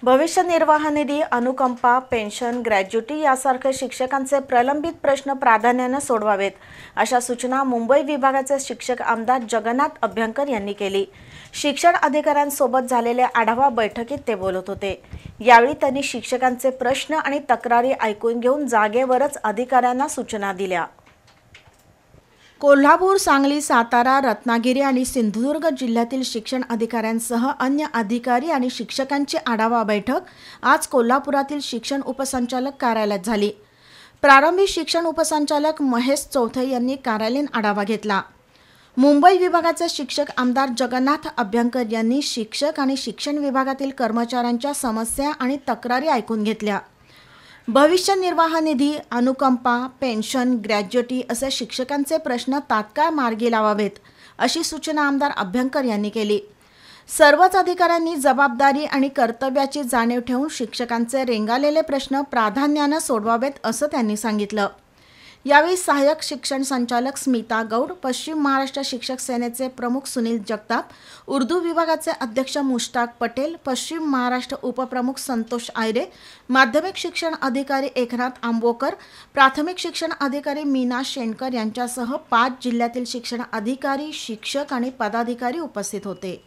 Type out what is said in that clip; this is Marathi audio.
भविष्य निर्वाह निधी, अनुकंपा, पेन्शन, ग्रॅज्युटी यासारखे शिक्षकांचे प्रलंबित प्रश्न प्राधान्याने सोडवावेत, अशा सूचना मुंबई विभागाचे शिक्षक आमदार जगन्नाथ अभ्यंकर यांनी केली। शिक्षण अधिकाऱ्यांसोबत झालेल्या आढावा बैठकीत ते बोलत होते। यावेळी त्यांनी शिक्षकांचे प्रश्न आणि तक्रारी ऐकून घेऊन जागेवरच अधिकाऱ्यांना सूचना दिल्या। कोल्हापूर, सांगली, सातारा, रत्नागिरी आणि सिंधुदुर्ग जिल्ह्यातील शिक्षण अधिकाऱ्यांसह अन्य अधिकारी आणि शिक्षकांची आढावा बैठक आज कोल्हापुरातील शिक्षण उपसंचालक कार्यालयात झाली। प्रारंभी शिक्षण उपसंचालक महेश चौथे यांनी कार्यालयीन आढावा घेतला। मुंबई विभागाचे शिक्षक आमदार जगन्नाथ अभ्यंकर यांनी शिक्षक आणि शिक्षण विभागातील कर्मचाऱ्यांच्या समस्या आणि तक्रारी ऐकून घेतल्या। भविष्य निर्वाह निधी, अनुकंपा, पेन्शन, ग्रॅज्युटी असे शिक्षकांचे प्रश्न तात्काळ मार्गी लावावेत, अशी सूचना आमदार अभ्यंकर यांनी केली। सर्वच अधिकाऱ्यांनी जबाबदारी आणि कर्तव्याची जाणीव ठेवून शिक्षकांचे रेंगाळलेले प्रश्न प्राधान्याने सोडवावेत, असं त्यांनी सांगितलं। यावेळी सहाय्यक शिक्षण संचालक स्मिता गौड, पश्चिम महाराष्ट्र शिक्षक सेनेचे प्रमुख सुनील जगताप, उर्दू विभागाचे अध्यक्ष मुश्ताक पटेल, पश्चिम महाराष्ट्र उपप्रमुख संतोष आयरे, माध्यमिक शिक्षण अधिकारी एकनाथ आंबोकर, प्राथमिक शिक्षण अधिकारी मीना शेणकर यांच्यासह 5 जिल्ह्यातील शिक्षण अधिकारी, शिक्षक आणि पदाधिकारी उपस्थित होते।